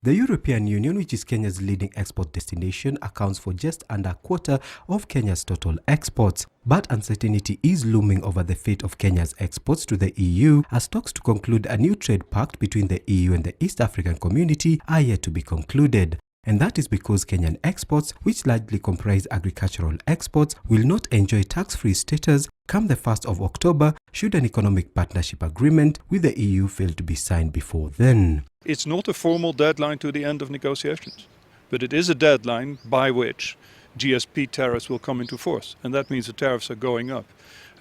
The European Union, which is Kenya's leading export destination, accounts for just under a quarter of Kenya's total exports. But uncertainty is looming over the fate of Kenya's exports to the EU as talks to conclude a new trade pact between the EU and the East African community are yet to be concluded. And that is because Kenyan exports, which largely comprise agricultural exports, will not enjoy tax-free status come the 1st of October should an economic partnership agreement with the EU fail to be signed before then. It's not a formal deadline to the end of negotiations, but it is a deadline by which GSP tariffs will come into force. And that means the tariffs are going up.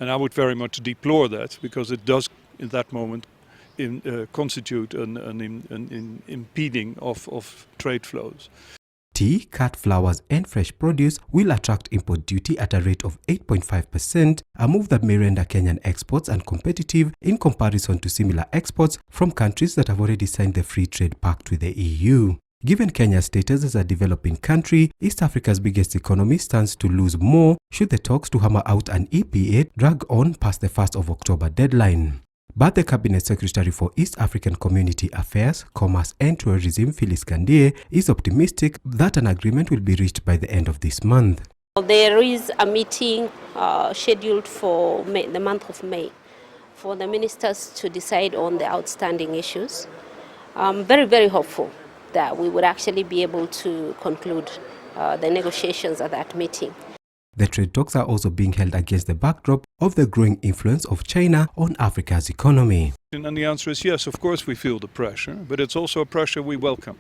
And I would very much deplore that because it does, in that moment, constitute an impeding of trade flows. Tea, cut flowers and fresh produce will attract import duty at a rate of 8.5%, a move that may render Kenyan exports uncompetitive in comparison to similar exports from countries that have already signed the Free Trade Pact with the EU. Given Kenya's status as a developing country, East Africa's biggest economy stands to lose more should the talks to hammer out an EPA drag on past the 1st of October deadline. But the Cabinet Secretary for East African Community Affairs, Commerce and Tourism, Phyllis Kandie, is optimistic that an agreement will be reached by the end of this month. There is a meeting scheduled for the month of May for the ministers to decide on the outstanding issues. I'm very, very hopeful that we would actually be able to conclude the negotiations at that meeting. The trade talks are also being held against the backdrop of the growing influence of China on Africa's economy. And the answer is yes, of course we feel the pressure, but it's also a pressure we welcome.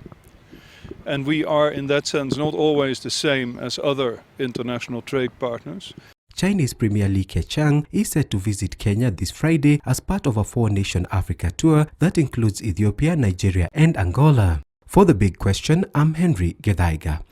And we are, in that sense, not always the same as other international trade partners. Chinese Premier Li Keqiang is set to visit Kenya this Friday as part of a four-nation Africa tour that includes Ethiopia, Nigeria and Angola. For The Big Question, I'm Henry Gedaiga.